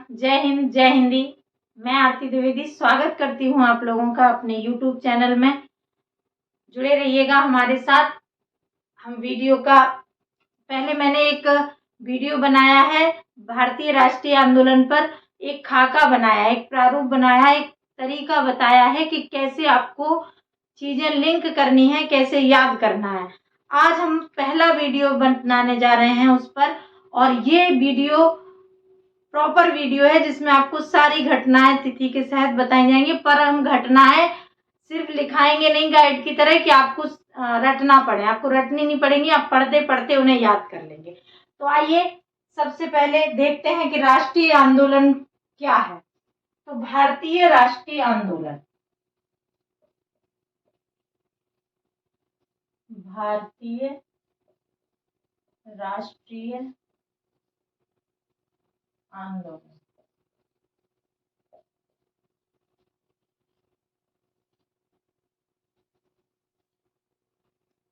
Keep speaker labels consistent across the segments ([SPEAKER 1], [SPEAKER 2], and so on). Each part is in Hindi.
[SPEAKER 1] जय हिंद, जय हिंदी। मैं आरती द्विवेदी स्वागत करती हूँ आप लोगों का अपने YouTube चैनल में। जुड़े रहिएगा हमारे साथ। हम वीडियो का पहले मैंने एक वीडियो बनाया है भारतीय राष्ट्रीय आंदोलन पर, एक खाका बनाया, एक प्रारूप बनाया, एक तरीका बताया है कि कैसे आपको चीजें लिंक करनी है, कैसे याद करना है। आज हम पहला वीडियो बनाने जा रहे हैं उस पर, और ये वीडियो प्रॉपर वीडियो है जिसमें आपको सारी घटनाएं तिथि के साथ बताई जाएंगी। पर हम घटनाएं सिर्फ लिखाएंगे नहीं गाइड की तरह कि आपको रटना पड़े, आपको रटनी नहीं पड़ेंगी, आप पढ़ते पढ़ते उन्हें याद कर लेंगे। तो आइए सबसे पहले देखते हैं कि राष्ट्रीय आंदोलन क्या है। तो भारतीय राष्ट्रीय आंदोलन, भारतीय राष्ट्रीय आंदोलन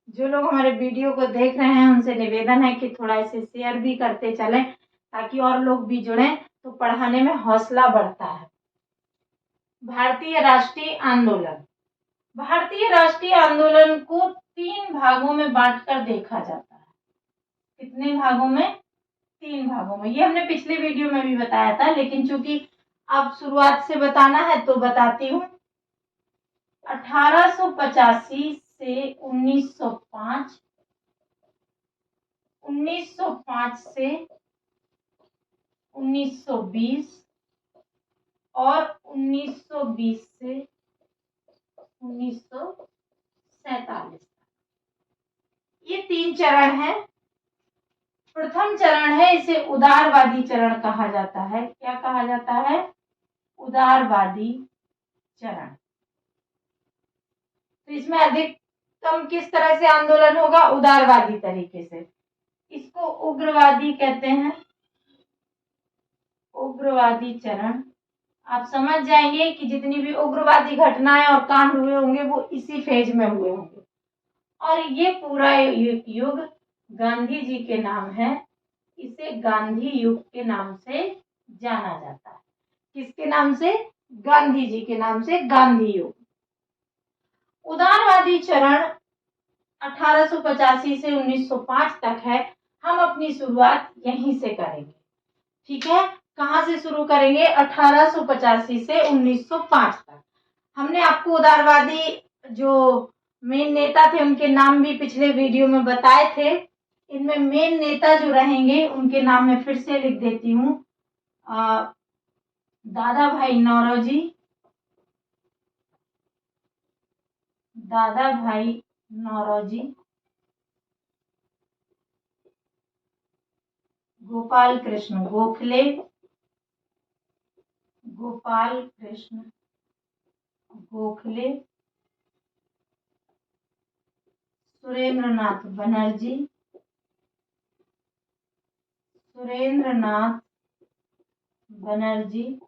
[SPEAKER 1] जो लोग हमारे वीडियो को देख रहे हैं उनसे निवेदन है कि थोड़ा इसे शेयर भी करते चलें ताकि और लोग भी जुड़ें, तो पढ़ाने में हौसला बढ़ता है। भारतीय राष्ट्रीय आंदोलन, भारतीय राष्ट्रीय आंदोलन को 3 भागों में बांटकर देखा जाता है। कितने भागों में? 3 भागों में। ये हमने पिछले वीडियो में भी बताया था, लेकिन चूंकि अब शुरुआत से बताना है तो बताती हूँ। 1885 से 1905, 1905 से 1920 और 1920 से 1947। ये 3 चरण हैं। प्रथम चरण है, इसे उदारवादी चरण कहा जाता है। क्या कहा जाता है? उदारवादी चरण। तो इसमें अधिकतम किस तरह से आंदोलन होगा? उदारवादी तरीके से। इसको उग्रवादी कहते हैं, उग्रवादी चरण। आप समझ जाएंगे कि जितनी भी उग्रवादी घटनाएं और कांड हुए होंगे वो इसी फेज में हुए होंगे। और ये पूरा युग गांधी जी के नाम है। इसे गांधी युग के नाम से जाना जाता है। किसके नाम से? गांधी जी के नाम से, गांधी युग। उदारवादी चरण 1885 से 1905 तक है। हम अपनी शुरुआत यहीं से करेंगे, ठीक है? कहां से शुरू करेंगे? 1885 से 1905 तक। हमने आपको उदारवादी जो मेन नेता थे उनके नाम भी पिछले वीडियो में बताए थे। इनमें मेन नेता जो रहेंगे उनके नाम मैं फिर से लिख देती हूँ। दादा भाई नौरोजी, दादा भाई नौरोजी, गोपाल कृष्ण गोखले, गोपाल कृष्ण गोखले, सुरेंद्रनाथ बनर्जी, सुरेंद्रनाथ बनर्जी,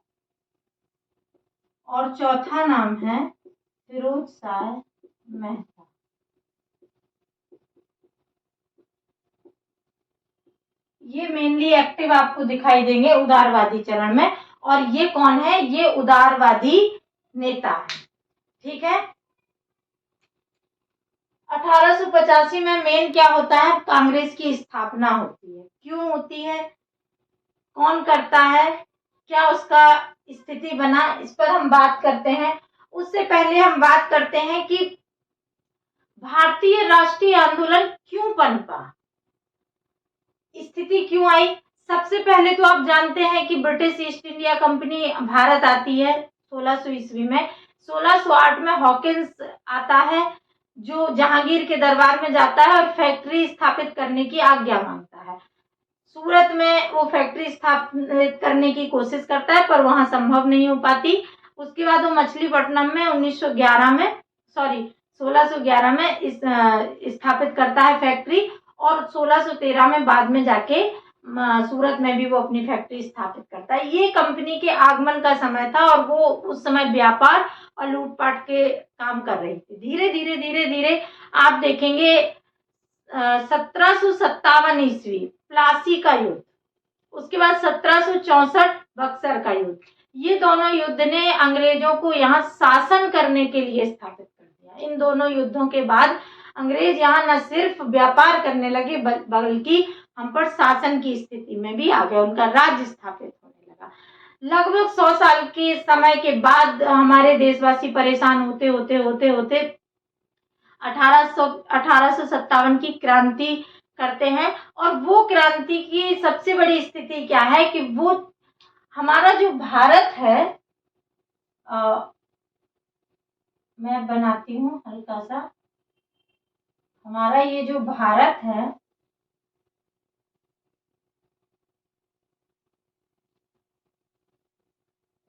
[SPEAKER 1] और चौथा नाम है फिरोज शाह मेहता। ये मेनली एक्टिव आपको दिखाई देंगे उदारवादी चरण में। और ये कौन है? ये उदारवादी नेता है, ठीक है? 1885 में मेन क्या होता है? कांग्रेस की स्थापना होती है। क्यों होती है? कौन करता है? क्या उसका स्थिति बना? इस पर हम बात करते हैं। उससे पहले हम बात करते हैं कि भारतीय राष्ट्रीय आंदोलन क्यों पनपा, स्थिति क्यों आई। सबसे पहले तो आप जानते हैं कि British east India company Bharat आती है 1600 ईस्वी में। 1608 में हॉकिंस आता है जो जहांगीर के दरबार में जाता है और फैक्ट्री स्थापित करने की आज्ञा मांगता है। सूरत में वो फैक्ट्री स्थापित करने की कोशिश करता है पर वहां संभव नहीं हो पाती। उसके बाद वो मछलीपट्टनम में 1611 में स्थापित करता है फैक्ट्री, और 1613 में बाद में जाके सूरत में भी वो अपनी फैक्ट्री स्थापित करता है। ये कंपनी के आगमन का समय था और वो उस समय व्यापार और लूटपाट के काम कर रही थी। धीरे धीरे धीरे धीरे आप देखेंगे 1757 ईस्वी प्लासी का युद्ध, उसके बाद 1764 बक्सर का युद्ध। ये दोनों युद्ध ने अंग्रेजों को यहाँ शासन करने के लिए स्थापित कर दिया। इन दोनों युद्धों के बाद अंग्रेज यहाँ न सिर्फ व्यापार करने लगे बल्कि हम पर शासन की स्थिति में भी आ गए, उनका राज्य स्थापित होने लगा। लगभग 100 साल के समय के बाद हमारे देशवासी परेशान होते होते होते होते 1857 की क्रांति करते हैं। और वो क्रांति की सबसे बड़ी स्थिति क्या है कि वो हमारा जो भारत है, मैं बनाती हूँ हल्का सा, हमारा ये जो भारत है,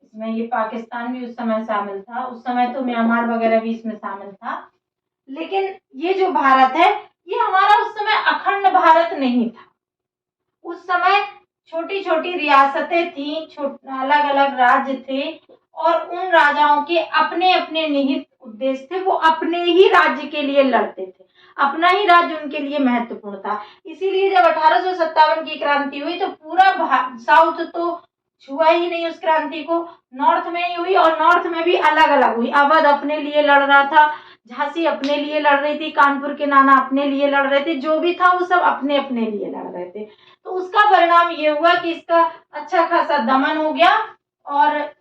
[SPEAKER 1] इसमें ये पाकिस्तान भी उस समय शामिल था, उस समय तो म्यांमार वगैरह भी इसमें शामिल था, लेकिन ये जो भारत है ये हमारा उस समय अखंड भारत नहीं था। उस समय छोटी छोटी रियासतें थी, अलग अलग राज्य थे, और उन राजाओं के अपने अपने निहित उद्देश्य थे। वो अपने ही राज्य के लिए लड़ते थे, अपना ही राज्य उनके लिए महत्वपूर्ण था। इसीलिए जब 1857 की क्रांति हुई तो पूरा साउथ तो छुआ ही नहीं उस क्रांति को, नॉर्थ में ही हुई, और नॉर्थ में भी अलग अलग हुई। अवध अपने लिए लड़ रहा था, झांसी अपने लिए लड़ रही थी, कानपुर के नाना अपने लिए लड़ रहे थे, जो भी था वो सब अपने अपने लिए लड़ रहे थे। तो उसका परिणाम ये हुआ कि इसका अच्छा खासा दमन हो गया, और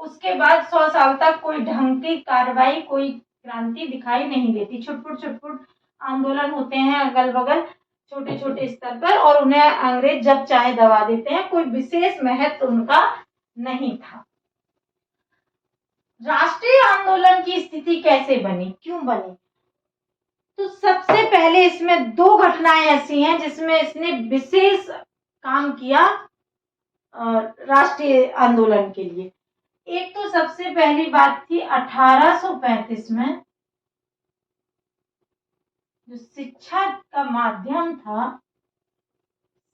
[SPEAKER 1] उसके बाद 100 साल तक कोई ढंग की कार्रवाई, कोई क्रांति दिखाई नहीं देती। छुटपुट आंदोलन होते हैं अगल बगल छोटे छोटे स्तर पर, और उन्हें अंग्रेज जब चाहे दबा देते हैं, कोई विशेष महत्व उनका नहीं था। राष्ट्रीय आंदोलन की स्थिति कैसे बनी, क्यों बनी? तो सबसे पहले इसमें दो घटनाएं ऐसी हैं जिसमें इसने विशेष काम किया राष्ट्रीय आंदोलन के लिए। एक तो सबसे पहली बात थी 1835 में जो शिक्षा का माध्यम था,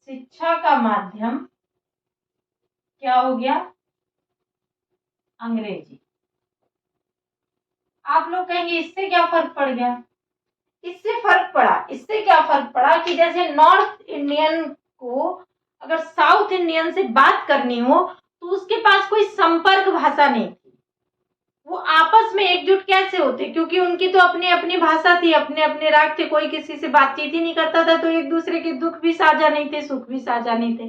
[SPEAKER 1] शिक्षा का माध्यम क्या हो गया? अंग्रेजी। आप लोग कहेंगे इससे क्या फर्क पड़ गया? इससे फर्क पड़ा, इससे क्या फर्क पड़ा कि जैसे नॉर्थ इंडियन को अगर साउथ इंडियन से बात करनी हो तो उसके पास कोई संपर्क भाषा नहीं थी, वो आपस में एकजुट कैसे होते? क्योंकि उनकी तो अपनी अपनी भाषा थी, अपने अपने राग थे, कोई किसी से बातचीत ही नहीं करता था, तो एक दूसरे के दुख भी साझा नहीं थे, सुख भी साझा नहीं थे।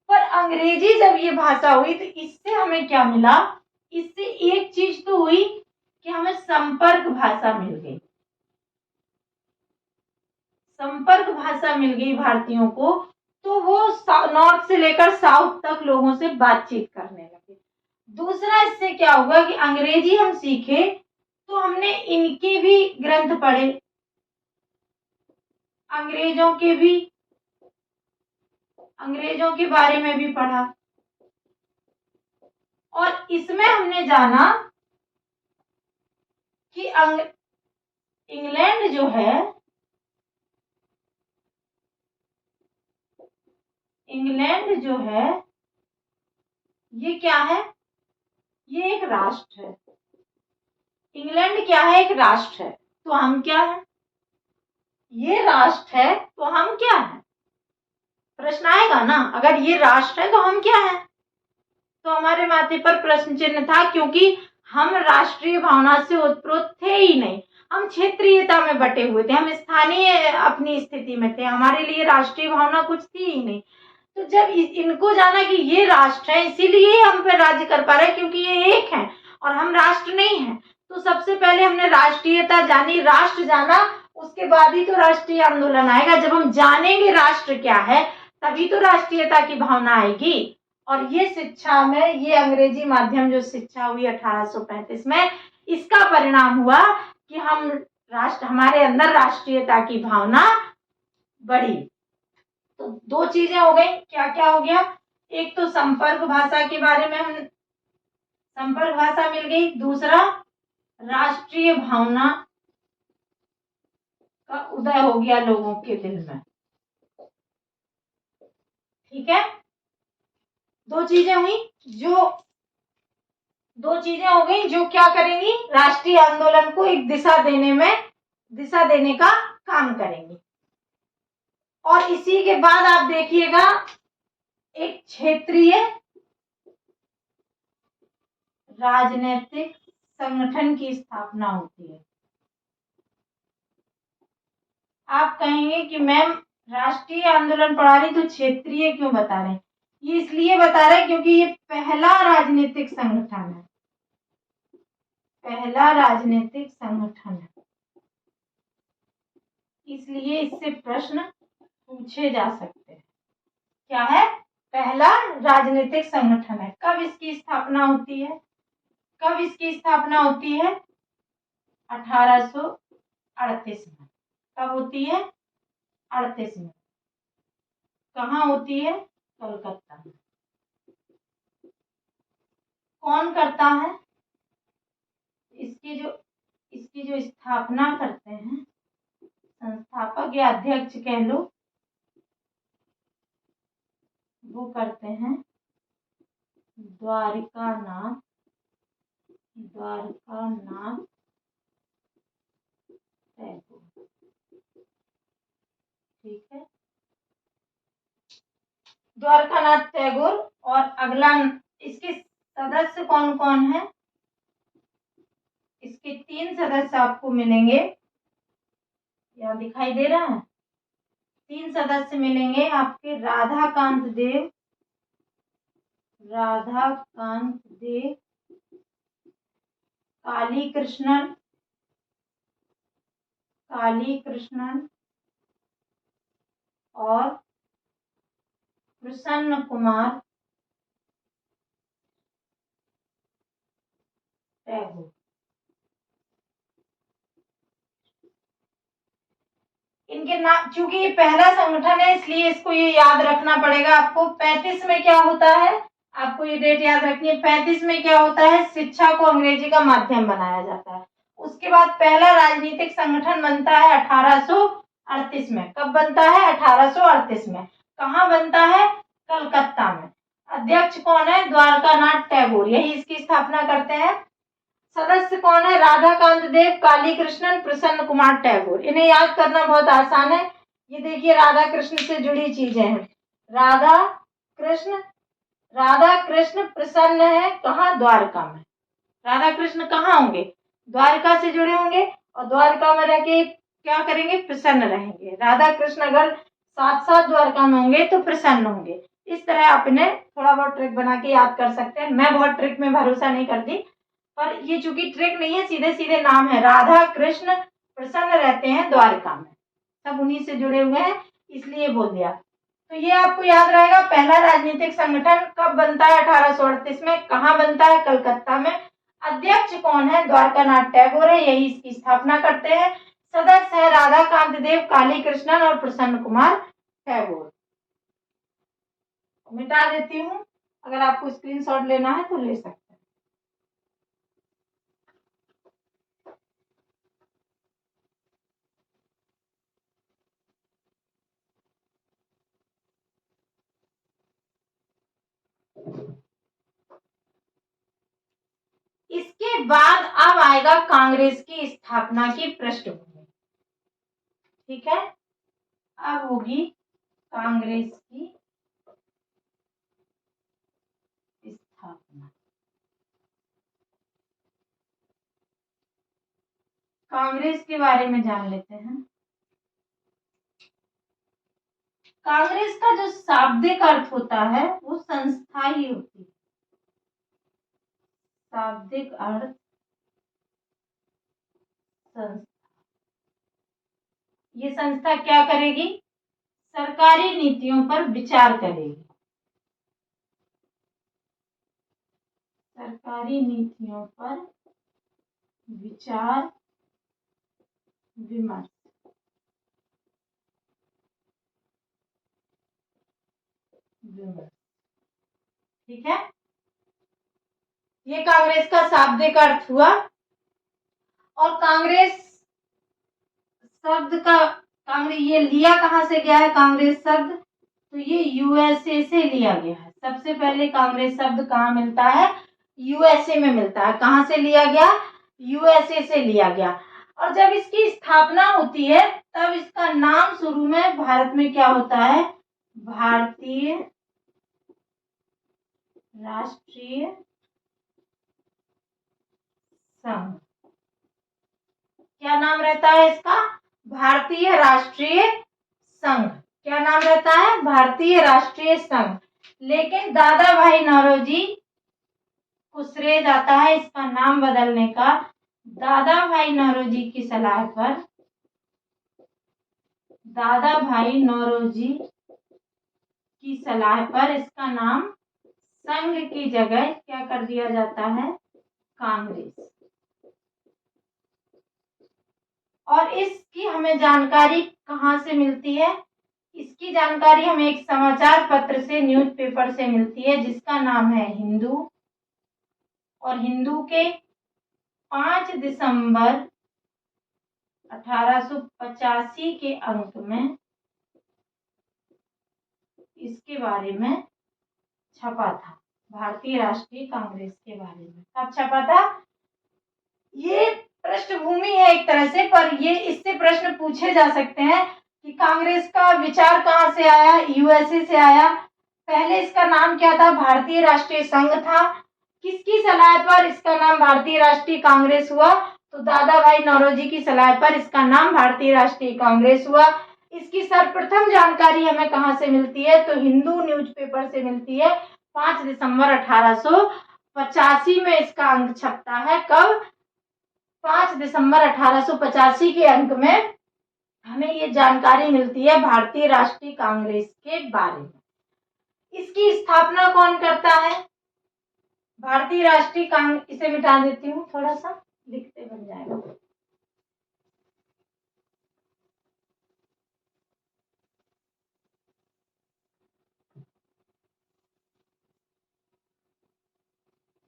[SPEAKER 1] पर अंग्रेजी जब ये भाषा हुई तो इससे हमें क्या मिला? इससे एक चीज तो हुई कि हमें संपर्क भाषा मिल गई, संपर्क भाषा मिल गई भारतीयों को, तो वो नॉर्थ से लेकर साउथ तक लोगों से बातचीत करने लगे। दूसरा इससे क्या हुआ कि अंग्रेजी हम सीखे तो हमने इनके भी ग्रंथ पढ़े, अंग्रेजों के बारे में भी पढ़ा, और इसमें हमने जाना कि इंग्लैंड जो है, इंग्लैंड जो है ये क्या है? ये एक राष्ट्र है। इंग्लैंड क्या है? एक राष्ट्र है। तो हम क्या है? ये राष्ट्र है तो हम क्या है? प्रश्न आएगा ना, अगर ये राष्ट्र है तो हम क्या है? तो हमारे माथे पर प्रश्न चिन्ह था, क्योंकि हम राष्ट्रीय भावना से ओतप्रोत थे ही नहीं, हम क्षेत्रीयता में बटे हुए थे, हम स्थानीय अपनी स्थिति में थे, हमारे लिए राष्ट्रीय भावना कुछ थी ही नहीं। तो जब इनको जाना कि ये राष्ट्र है इसीलिए हम पे राज्य कर पा रहे हैं, क्योंकि ये एक है और हम राष्ट्र नहीं है, तो सबसे पहले हमने राष्ट्रीयता जानी, राष्ट्र जाना, उसके बाद ही तो राष्ट्रीय आंदोलन आएगा। जब हम जानेंगे राष्ट्र क्या है तभी तो राष्ट्रीयता की भावना आएगी। और ये शिक्षा में, ये अंग्रेजी माध्यम जो शिक्षा हुई 1835 में, इसका परिणाम हुआ कि हमारे अंदर राष्ट्रीयता की भावना बढ़ी। तो दो चीजें हो गई, क्या क्या हो गया? एक तो संपर्क भाषा के बारे में, हम संपर्क भाषा मिल गई, दूसरा राष्ट्रीय भावना का उदय हो गया लोगों के दिल में। ठीक है, दो चीजें हुई, दो चीजें हो गई जो क्या करेंगी? राष्ट्रीय आंदोलन को एक दिशा देने का काम करेंगी। और इसी के बाद आप देखिएगा एक क्षेत्रीय राजनीतिक संगठन की स्थापना होती है। आप कहेंगे कि मैम राष्ट्रीय आंदोलन पढ़ा रही तो क्षेत्रीय क्यों बता रहे हैं? ये इसलिए बता रहे हैं क्योंकि ये पहला राजनीतिक संगठन है, पहला राजनीतिक संगठन है, इसलिए इससे प्रश्न पूछे जा सकते हैं। क्या है? पहला राजनीतिक संगठन है। कब इसकी स्थापना होती है? कब इसकी स्थापना होती है? 1838 में। कब होती है? 38 में। कहाँ होती है? कलकत्ता में। कौन करता है? इसकी जो स्थापना करते हैं, संस्थापक या अध्यक्ष कह लो, वो करते हैं द्वारकानाथ टैगोर। ठीक है, द्वारकानाथ टैगोर। और अगला, इसके सदस्य कौन कौन है? इसके 3 सदस्य आपको मिलेंगे, यहाँ दिखाई दे रहा है। 3 सदस्य मिलेंगे आपके, राधाकांत देव, काली कृष्णन और प्रसन्न कुमार टैगोर। इनके नाम, चूंकि ये पहला संगठन है इसलिए इसको ये याद रखना पड़ेगा आपको। 35 में क्या होता है? आपको ये डेट याद रखनी है। 35 में क्या होता है? शिक्षा को अंग्रेजी का माध्यम बनाया जाता है। उसके बाद पहला राजनीतिक संगठन बनता है 1838 में। कब बनता है? 1838 में। कहाँ बनता है? कलकत्ता में। अध्यक्ष कौन है? द्वारकानाथ टैगोर, यही इसकी स्थापना करते हैं। सदस्य कौन है? राधाकांत देव, काली कृष्णन, प्रसन्न कुमार टैगोर। इन्हें याद करना बहुत आसान है। ये देखिए राधा कृष्ण से जुड़ी चीजें हैं। राधा कृष्ण प्रसन्न है, कहाँ? द्वारका में। राधा कृष्ण कहाँ होंगे? द्वारका से जुड़े होंगे, और द्वारका में रह के क्या करेंगे? प्रसन्न रहेंगे। राधा कृष्ण अगर साथ साथ द्वारका में होंगे तो प्रसन्न होंगे। इस तरह आप इन्हें थोड़ा बहुत ट्रिक बना के याद कर सकते हैं। मैं बहुत ट्रिक में भरोसा नहीं करती, पर ये चूंकि ट्रिक नहीं है, सीधे सीधे नाम है, राधा कृष्ण प्रसन्न रहते हैं द्वारका में, सब उन्हीं से जुड़े हुए हैं, इसलिए बोल दिया। तो ये आपको याद रहेगा। पहला राजनीतिक संगठन कब बनता है? 1838 में। कहाँ बनता है? कलकत्ता में। अध्यक्ष कौन है? द्वारकानाथ टैगोर है, यही इसकी स्थापना करते हैं। सदस्य है राधाकांत देव, काली कृष्णन और प्रसन्न कुमार टैगोर। मिटा देती हूँ, अगर आपको स्क्रीनशॉट लेना है तो ले सकते हैं। इसके बाद अब आएगा कांग्रेस की स्थापना की पृष्ठभूमि। ठीक है, अब होगी कांग्रेस की स्थापना। कांग्रेस के बारे में जान लेते हैं। कांग्रेस का जो शाब्दिक अर्थ होता है वो संस्था ही होती है। शाब्दिक अर्थ संस्था। ये संस्था क्या करेगी? सरकारी नीतियों पर विचार करेगी। सरकारी नीतियों पर विचार विमर्श। ठीक है, ये कांग्रेस का शाब्दिक अर्थ हुआ। और कांग्रेस शब्द का, कांग्रेस ये लिया कहां से गया है? कांग्रेस शब्द तो ये यूएसए से लिया गया है। सबसे पहले कांग्रेस शब्द कहाँ मिलता है? यूएसए में मिलता है। कहां से लिया गया? यूएसए से लिया गया। और जब इसकी स्थापना होती है तब इसका नाम शुरू में भारत में क्या होता है? भारतीय राष्ट्रीय संघ। क्या नाम रहता है इसका? भारतीय राष्ट्रीय संघ। क्या नाम रहता है? भारतीय राष्ट्रीय संघ। लेकिन दादा भाई नौरोजी को श्रेय जाता है इसका नाम बदलने का। दादा भाई नौरोजी की सलाह पर, दादा भाई नौरोजी की सलाह पर इसका नाम संघ की जगह क्या कर दिया जाता है? कांग्रेस। और इसकी हमें जानकारी कहाँ से मिलती है? इसकी जानकारी हमें एक समाचार पत्र से, न्यूज़पेपर से मिलती है जिसका नाम है हिंदू। और हिंदू के 5 दिसंबर 1885 के अंक में इसके बारे में छपा था, भारतीय राष्ट्रीय कांग्रेस के बारे में। कब छपा था? ये पृष्ठभूमि है एक तरह से, पर ये इससे प्रश्न पूछे जा सकते हैं कि कांग्रेस का विचार कहाँ से आया? यूएसए से आया। पहले इसका नाम क्या था? भारतीय राष्ट्रीय संघ था। किसकी सलाह पर इसका नाम भारतीय राष्ट्रीय कांग्रेस हुआ? तो दादा भाई नौरोजी की सलाह पर इसका नाम भारतीय राष्ट्रीय कांग्रेस हुआ। इसकी सर्वप्रथम जानकारी हमें कहाँ से मिलती है? तो हिंदू न्यूज़पेपर से मिलती है। 5 दिसंबर 1885 में इसका अंक छपता है। कब? 5 दिसंबर 1885 के अंक में हमें ये जानकारी मिलती है भारतीय राष्ट्रीय कांग्रेस के बारे में। इसकी स्थापना कौन करता है? भारतीय राष्ट्रीय कांग्रेस, इसे मिटा देती हूँ, थोड़ा सा लिखते बन जाएगा।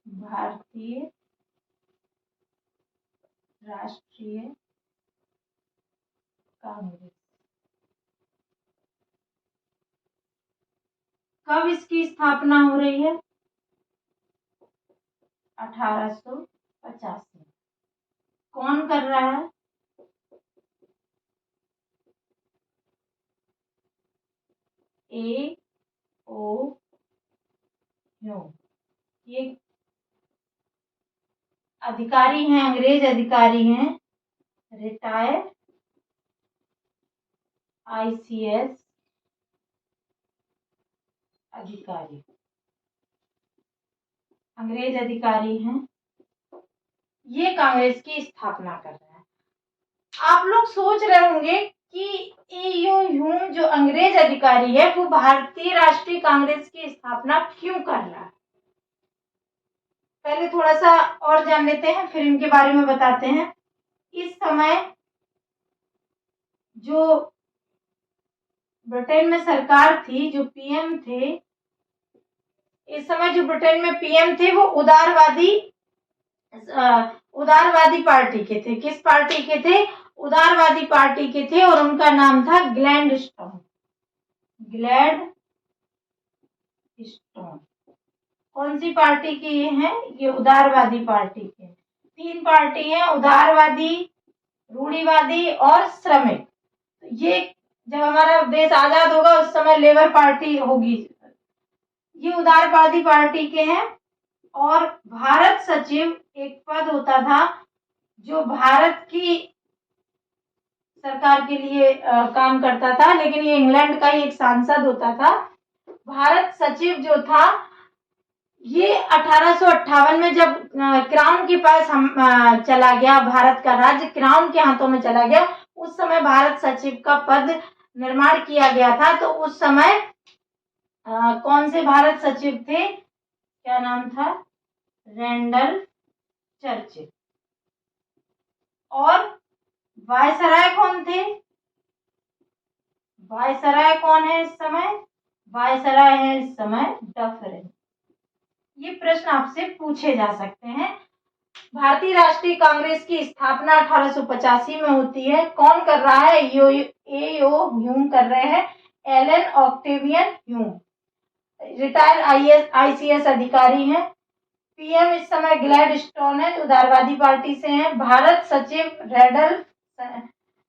[SPEAKER 1] भारतीय राष्ट्रीय कांग्रेस। कब इसकी स्थापना हो रही है? 1850 में। कौन कर रहा है? ए ओ ह्यूम। ये अधिकारी हैं, अंग्रेज अधिकारी हैं, रिटायर्ड ICS अधिकारी, अंग्रेज अधिकारी हैं। ये कांग्रेस की स्थापना कर रहे हैं। आप लोग सोच रहे होंगे कि ए.ओ. ह्यूम जो अंग्रेज अधिकारी है वो भारतीय राष्ट्रीय कांग्रेस की स्थापना क्यों कर रहा है? पहले थोड़ा सा और जान लेते हैं, फिर इनके बारे में बताते हैं। इस समय जो ब्रिटेन में सरकार थी, जो पीएम थे, इस समय जो ब्रिटेन में पीएम थे वो उदारवादी पार्टी के थे। किस पार्टी के थे? उदारवादी पार्टी के थे। और उनका नाम था ग्लैडस्टोन। ग्लैडस्टोन कौन सी पार्टी के ये हैं? ये उदारवादी पार्टी के। 3 पार्टी हैं, उदारवादी, रूढ़िवादी और श्रमिक। ये जब हमारा देश आजाद होगा उस समय लेबर पार्टी होगी। ये उदारवादी पार्टी के हैं। और भारत सचिव एक पद होता था जो भारत की सरकार के लिए काम करता था, लेकिन ये इंग्लैंड का ही एक सांसद होता था। भारत सचिव जो था ये 1858 में जब क्राउन के पास चला गया, भारत का राज्य क्राउन के हाथों में चला गया, उस समय भारत सचिव का पद निर्माण किया गया था। तो उस समय कौन से भारत सचिव थे? क्या नाम था? Randall Churchill. और वायसराय कौन थे? वायसराय कौन है इस समय? वायसराय है इस समय डफरिन। ये प्रश्न आपसे पूछे जा सकते हैं। भारतीय राष्ट्रीय कांग्रेस की स्थापना 1885 में होती है। कौन कर रहा है? ए.ओ. ह्यूम कर रहे हैं। Allan Octavian Hume, retired ICS अधिकारी हैं। पीएम इस समय ग्लैडस्टोन है, उदारवादी पार्टी से हैं। भारत सचिव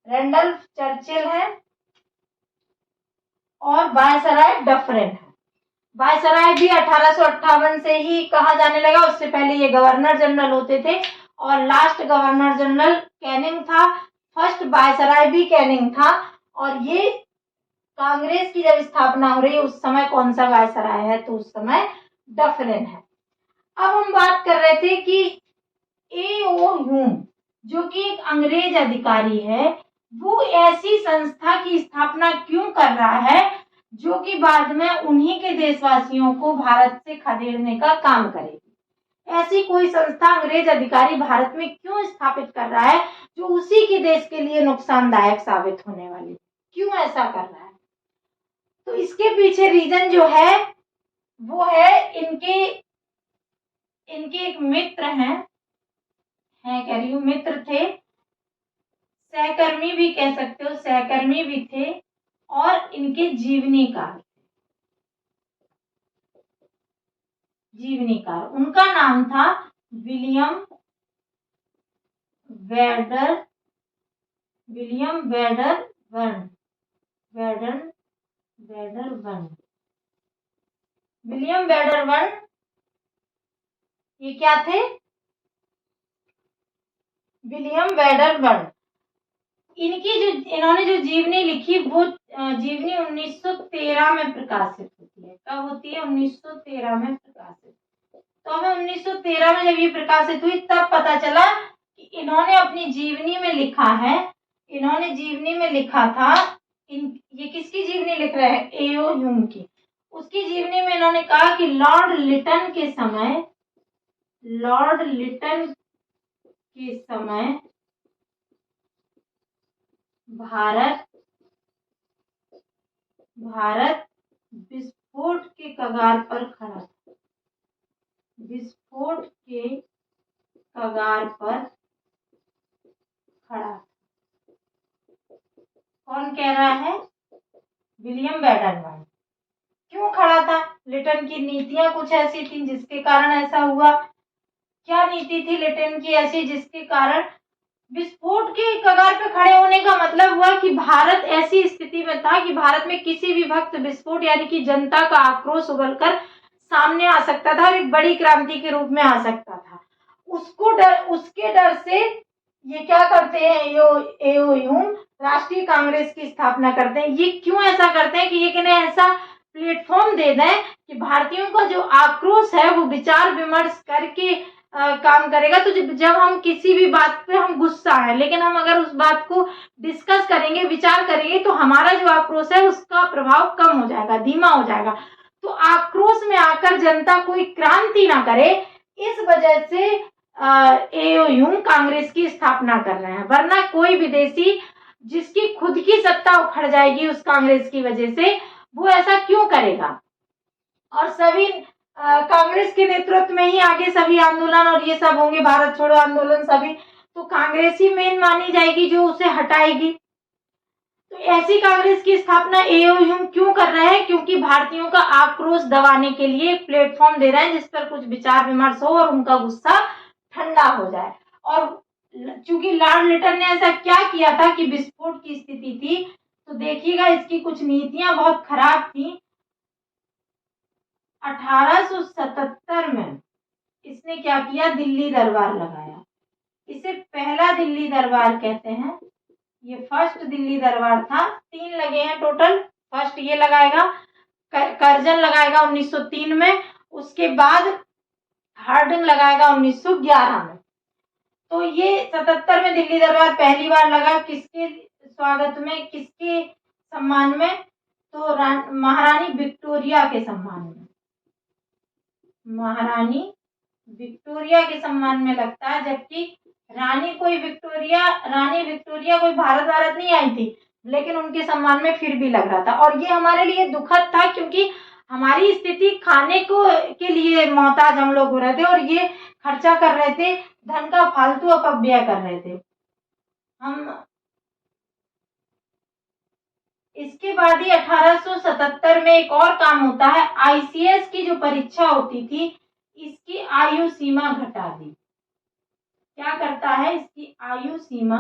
[SPEAKER 1] रैंडल चर्चिल हैं। और वायसराय डफरिन है। वायसराय भी 1858 से ही कहा जाने लगा। उससे पहले ये गवर्नर जनरल होते थे और लास्ट गवर्नर जनरल कैनिंग था। फर्स्ट वायसराय भी कैनिंग था। और ये कांग्रेस की जब स्थापना हो रही है उस समय कौन सा वायसराय है, तो उस समय डफरिन है। अब हम बात कर रहे थे कि ए.ओ. ह्यूम जो कि एक अंग्रेज अधिकारी है, वो ऐसी संस्था की स्थापना क्यों कर रहा है जो कि बाद में उन्हीं के देशवासियों को भारत से खदेड़ने का काम करेगी। ऐसी कोई संस्था अंग्रेज अधिकारी भारत में क्यों स्थापित कर रहा है जो उसी के देश के लिए नुकसानदायक साबित होने वाली, क्यों ऐसा कर रहा है? तो इसके पीछे रीजन जो है वो है इनके एक मित्र हैं, कह रही हूँ मित्र थे, सहकर्मी भी कह सकते हो, सहकर्मी भी थे और इनके जीवनीकार। उनका नाम था William Wedderburn. William Wedderburn ये क्या थे? William Wedderburn. इन्होंने जो जीवनी लिखी वो जीवनी 1913 में प्रकाशित होती है। कब होती है? 1913 में प्रकाशित। तो हमें 1913 में जब ये प्रकाशित हुई तब पता चला कि इन्होंने अपनी जीवनी में लिखा है, इन्होंने जीवनी में लिखा था, ये किसकी जीवनी लिख रहे हैं? ए.ओ. ह्यूम की। उसकी जीवनी में इन्होंने कहा कि लॉर्ड लिटन के समय भारत विस्फोट के कगार पर खड़ा था। विस्फोट के कगार पर खड़ा। कौन कह रहा है? विलियम वेडरवन। क्यों खड़ा था? लिटन की नीतियां कुछ ऐसी थी जिसके कारण ऐसा हुआ। क्या नीति थी लिटन की ऐसी जिसके कारण विस्फोट के कगार पे खड़े होने का मतलब हुआ कि भारत ऐसी स्थिति में था कि भारत में किसी भी वक्त विस्फोट यानी कि जनता का आक्रोश उगलकर सामने आ सकता था और एक बड़ी क्रांति के रूप में आ सकता था। उसके डर से ये क्या करते हैं? ए.ओ. ह्यूम राष्ट्रीय कांग्रेस की स्थापना करते हैं। ये क्यों ऐसा करते हैं कि ये किन्हें ऐसा प्लेटफॉर्म दे दें कि भारतीयों का जो आक्रोश है वो विचार विमर्श करके काम करेगा। तो जब हम किसी भी बात पे हम गुस्सा है लेकिन हम अगर उस बात को डिस्कस करेंगे, विचार करेंगे तो हमारा जो आक्रोश है उसका प्रभाव कम हो जाएगा, धीमा हो जाएगा। तो आक्रोश में आकर जनता कोई क्रांति ना करे, इस वजह से ए.ओ. ह्यूम कांग्रेस की स्थापना कर रहे हैं। वरना कोई विदेशी जिसकी खुद की सत्ता उखड़ जाएगी उस कांग्रेस की वजह से, वो ऐसा क्यों करेगा? और सभी कांग्रेस के नेतृत्व में ही आगे सभी आंदोलन और ये सब होंगे, भारत छोड़ो आंदोलन सभी, तो कांग्रेस ही मेन मानी जाएगी जो उसे हटाएगी। तो ऐसी कांग्रेस की स्थापना ए.ओ. ह्यूम क्यों कर रहे हैं? क्योंकि भारतीयों का आक्रोश दबाने के लिए एक प्लेटफॉर्म दे रहे हैं जिस पर कुछ विचार विमर्श हो और उनका गुस्सा ठंडा हो जाए। और चूंकि लॉर्ड लिटन ने ऐसा क्या किया था कि विस्फोट की स्थिति थी, तो देखिएगा इसकी कुछ नीतियां बहुत खराब थी। 1877 में इसने क्या किया? दिल्ली दरबार लगाया। इसे पहला दिल्ली दरबार कहते हैं। ये फर्स्ट दिल्ली दरबार था। 3 लगे हैं टोटल। फर्स्ट ये लगाएगा, कर्जन लगाएगा 1903 में, उसके बाद हार्डिंग लगाएगा 1911 में। तो ये 77 में दिल्ली दरबार पहली बार लगा। किसके स्वागत में, किसके सम्मान में? तो महारानी विक्टोरिया के सम्मान में। महारानी विक्टोरिया के सम्मान में लगता है, जबकि रानी विक्टोरिया कोई भारत नहीं आई थी, लेकिन उनके सम्मान में फिर भी लग रहा था। और ये हमारे लिए दुखद था क्योंकि हमारी स्थिति खाने को के लिए मोहताज हम लोग हो रहे थे और ये खर्चा कर रहे थे, धन का फालतू अपव्यय कर रहे थे हम। इसके बाद ही 1877 में एक और काम होता है। आईसीएस की जो परीक्षा होती थी इसकी आयु सीमा घटा दी। क्या करता है? इसकी आयु सीमा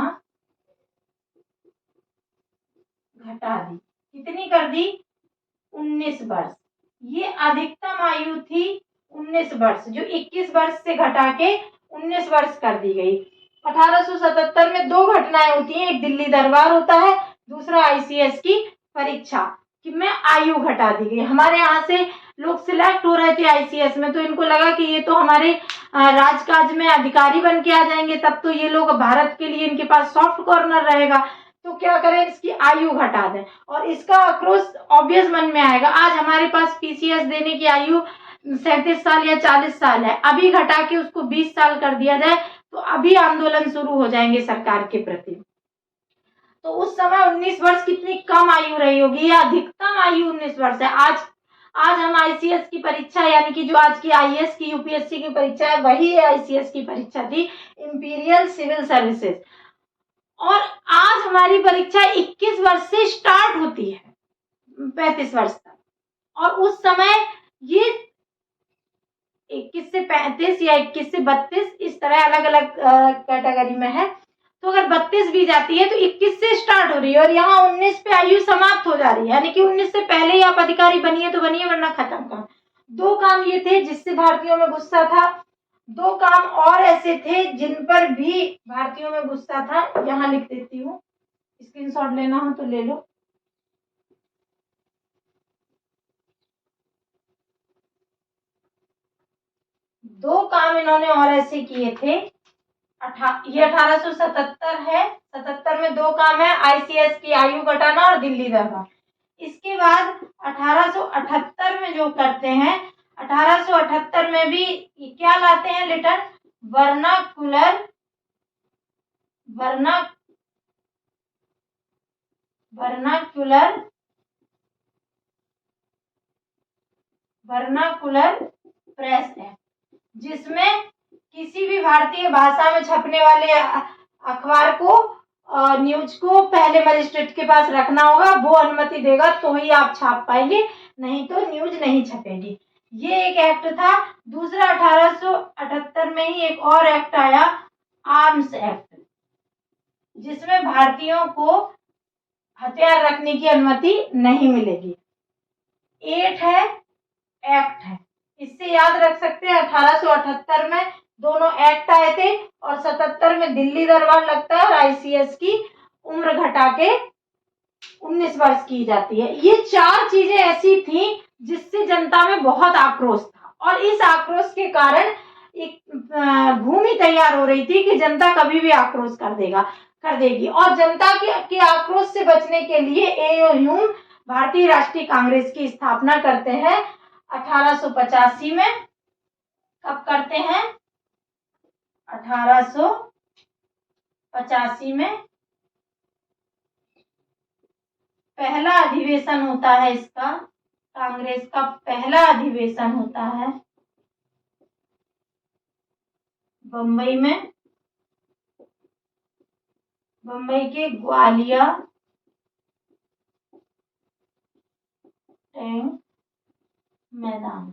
[SPEAKER 1] घटा दी। कितनी कर दी? 19 वर्ष। ये अधिकतम आयु थी 19 वर्ष, जो 21 वर्ष से घटा के 19 वर्ष कर दी गई। 1877 में दो घटनाएं होती हैं, एक दिल्ली दरबार होता है, दूसरा आईसीएस की परीक्षा कि में आयु घटा दी गई। हमारे यहाँ से लोग सिलेक्ट हो रहे थे आईसीएस में, तो इनको लगा कि ये तो हमारे राजकाज में अधिकारी बन के आ जाएंगे, तब तो ये लोग भारत के लिए इनके पास सॉफ्ट कॉर्नर रहेगा, तो क्या करें, इसकी आयु घटा दें। और इसका आक्रोश ऑब्वियस मन में आएगा। आज हमारे पास पीसीएस देने की आयु 37 साल या 40 साल है, अभी घटा के उसको 20 साल कर दिया जाए तो अभी आंदोलन शुरू हो जाएंगे सरकार के प्रति। तो उस समय 19 वर्ष कितनी कम आयु रही होगी, या अधिकतम आयु 19 वर्ष है। आज हम आईसीएस की परीक्षा, यानी कि जो आज की आईएएस की यूपीएससी की परीक्षा है, वही आईसीएस की परीक्षा थी, इंपीरियल सिविल सर्विसेज। और आज हमारी परीक्षा 21 वर्ष से स्टार्ट होती है 35 वर्ष तक, और उस समय ये 21 से 35 या 21 से 32 इस तरह अलग अलग कैटेगरी में है। तो अगर 32 भी जाती है तो 21 से स्टार्ट हो रही है, और यहाँ 19 पे आयु समाप्त हो जा रही है, यानी कि 19 से पहले ही आप अधिकारी बनिए तो बनिए, वरना खत्म कर। दो काम ये थे जिससे भारतीयों में गुस्सा था। दो काम और ऐसे थे जिन पर भी भारतीयों में गुस्सा था, यहाँ लिख देती हूँ, स्क्रीनशॉट लेना हो तो ले लो। दो काम इन्होंने और ऐसे किए थे। ये 1877 है, 77 में दो काम है, आईसीएस की आयु घटाना और दिल्ली दरबार। इसके बाद 1878 में जो करते हैं, 1878 में भी क्या लाते हैं रिटर्न, वर्नाकुलर प्रेस है, जिसमें किसी भी भारतीय भाषा में छपने वाले अखबार को, न्यूज को पहले मजिस्ट्रेट के पास रखना होगा, वो अनुमति देगा तो ही आप छाप पाएंगे, नहीं तो न्यूज नहीं छपेगी। ये एक एक्ट था। दूसरा 1878 में ही एक और एक्ट आया, आर्म्स एक्ट, जिसमें भारतीयों को हथियार रखने की अनुमति नहीं मिलेगी। 8 है, एक्ट है, इससे याद रख सकते हैं। 1878 में दोनों एक्ट आए थे, और 77 में दिल्ली दरबार लगता है, और आईसीएस की उम्र घटा के 19 वर्ष की जाती है। ये चार चीजें ऐसी थी जिससे जनता में बहुत आक्रोश था, और इस आक्रोश के कारण एक भूमि तैयार हो रही थी कि जनता कभी भी आक्रोश कर देगी। और जनता के आक्रोश से बचने के लिए एओ ह्यूम भारतीय राष्ट्रीय कांग्रेस की स्थापना करते हैं 1885 में। कब करते हैं, 1885 में पहला अधिवेशन होता है इसका, कांग्रेस का पहला अधिवेशन होता है बम्बई में, बम्बई के ग्वालिया टैंक मैदान।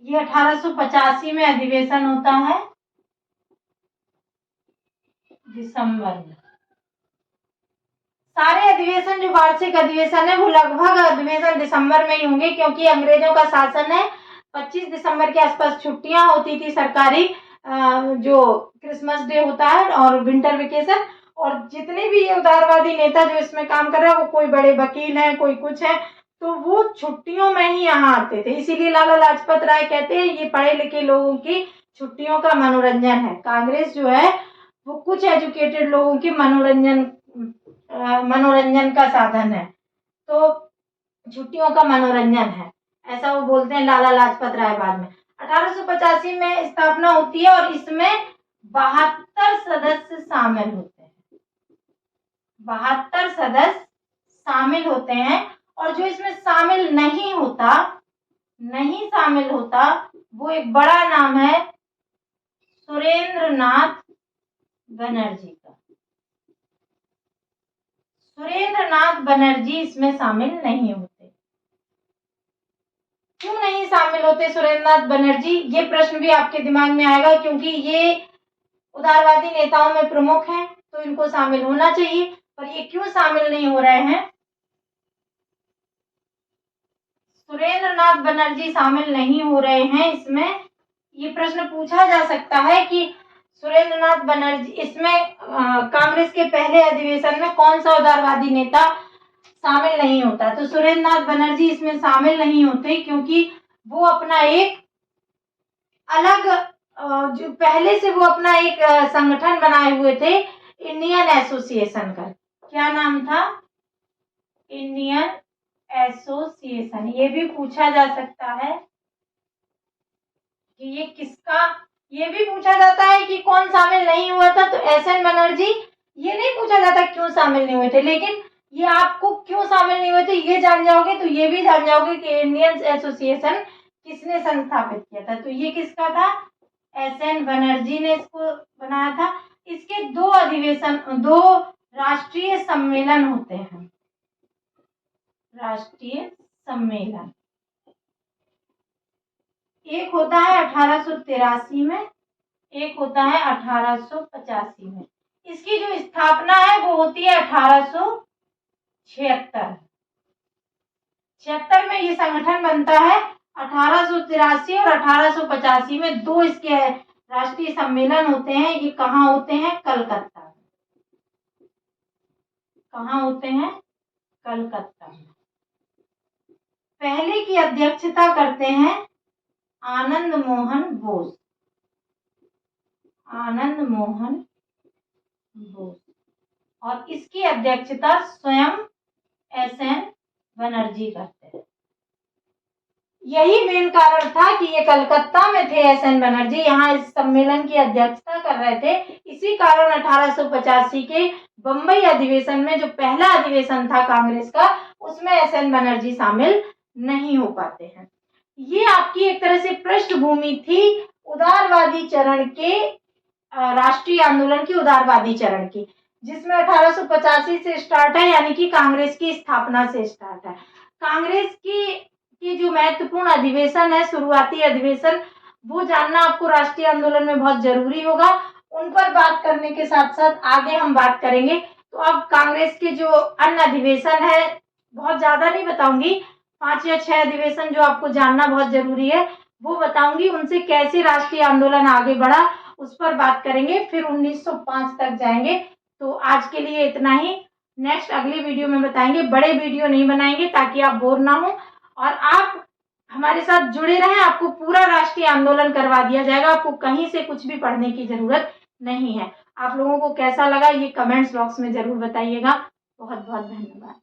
[SPEAKER 1] ये 1885 में अधिवेशन होता है दिसंबर में। सारे अधिवेशन जो वार्षिक अधिवेशन है वो लगभग अधिवेशन दिसंबर में ही होंगे, क्योंकि अंग्रेजों का शासन है। 25 दिसंबर के आसपास छुट्टियां होती थी सरकारी, जो क्रिसमस डे होता है और विंटर वेकेशन। और जितने भी ये उदारवादी नेता जो इसमें काम कर रहे हैं, वो कोई बड़े वकील हैं, कोई कुछ है, तो वो छुट्टियों में ही यहाँ आते थे। इसीलिए लाला लाजपत राय कहते हैं ये पढ़े लिखे लोगों की छुट्टियों का मनोरंजन है। कांग्रेस जो है वो कुछ एजुकेटेड लोगों के मनोरंजन का साधन है, तो छुट्टियों का मनोरंजन है, ऐसा वो बोलते हैं लाला लाजपत राय बाद में। 1885 में स्थापना होती है, और इसमें 72 सदस्य शामिल होते हैं। 72 सदस्य शामिल होते हैं, और जो इसमें शामिल नहीं होता वो एक बड़ा नाम है सुरेंद्र नाथ बनर्जी का। सुरेंद्र नाथ बनर्जी इसमें शामिल नहीं होते। क्यों नहीं शामिल होते सुरेंद्र नाथ बनर्जी, ये प्रश्न भी आपके दिमाग में आएगा, क्योंकि ये उदारवादी नेताओं में प्रमुख हैं, तो इनको शामिल होना चाहिए, पर ये क्यों शामिल नहीं हो रहे हैं। सुरेंद्र नाथ बनर्जी शामिल नहीं हो रहे हैं इसमें। ये प्रश्न पूछा जा सकता है कि सुरेंद्र नाथ बनर्जी इसमें कांग्रेस के पहले अधिवेशन में कौन सा उदारवादी नेता शामिल नहीं होता। तो सुरेंद्र नाथ बनर्जी इसमें शामिल नहीं होते क्योंकि वो अपना एक अलग जो पहले से वो अपना एक संगठन बनाए हुए थे, इंडियन एसोसिएशन का। क्या नाम था? Indian association. ये भी पूछा जा सकता है कि ये किसका, ये भी पूछा जाता है कि कौन शामिल नहीं हुआ था। तो एसएन बनर्जी, ये नहीं पूछा जाता क्यों शामिल नहीं हुए थे, लेकिन ये आपको क्यों शामिल नहीं हुए थे ये जान जाओगे तो ये भी जान जाओगे कि इंडियन एसोसिएशन किसने संस्थापित किया था। तो ये किसका था? एसएन बनर्जी ने इसको बनाया था। इसके दो राष्ट्रीय सम्मेलन होते हैं। राष्ट्रीय सम्मेलन एक होता है 1883 में, एक होता है 1885 में। इसकी जो स्थापना है वो होती है 1876 में ये संगठन बनता है। 1883 और 1885 में दो इसके राष्ट्रीय सम्मेलन होते हैं। ये कहाँ होते हैं? कलकत्ता में। कहाँ होते हैं? कलकत्ता में। पहले की अध्यक्षता करते हैं आनंद मोहन बोस। आनंद मोहन बोस। और इसकी अध्यक्षता स्वयं एसएन बनर्जी करते हैं। यही मेन कारण था कि ये कलकत्ता में थे एसएन बनर्जी, यहाँ इस सम्मेलन की अध्यक्षता कर रहे थे। इसी कारण 1885 के बम्बई अधिवेशन में, जो पहला अधिवेशन था कांग्रेस का, उसमें एसएन बनर्जी शामिल नहीं हो पाते हैं। ये आपकी एक तरह से पृष्ठभूमि थी उदारवादी चरण के, राष्ट्रीय आंदोलन की उदारवादी चरण की, जिसमें 1885 से स्टार्ट है, यानी कि कांग्रेस की स्थापना से स्टार्ट है। कांग्रेस की जो महत्वपूर्ण अधिवेशन है, शुरुआती अधिवेशन, वो जानना आपको राष्ट्रीय आंदोलन में बहुत जरूरी होगा। उन पर बात करने के साथ साथ आगे हम बात करेंगे। तो अब कांग्रेस के जो अन्य अधिवेशन है, बहुत ज्यादा नहीं बताऊंगी, 5 या 6 अधिवेशन जो आपको जानना बहुत जरूरी है वो बताऊंगी। उनसे कैसे राष्ट्रीय आंदोलन आगे बढ़ा उस पर बात करेंगे। फिर 1905 तक जाएंगे। तो आज के लिए इतना ही। नेक्स्ट अगली वीडियो में बताएंगे। बड़े वीडियो नहीं बनाएंगे ताकि आप बोर ना हो और आप हमारे साथ जुड़े रहें। आपको पूरा राष्ट्रीय आंदोलन करवा दिया जाएगा। आपको कहीं से कुछ भी पढ़ने की जरूरत नहीं है। आप लोगों को कैसा लगा ये कमेंट्स बॉक्स में जरूर बताइएगा। बहुत बहुत धन्यवाद।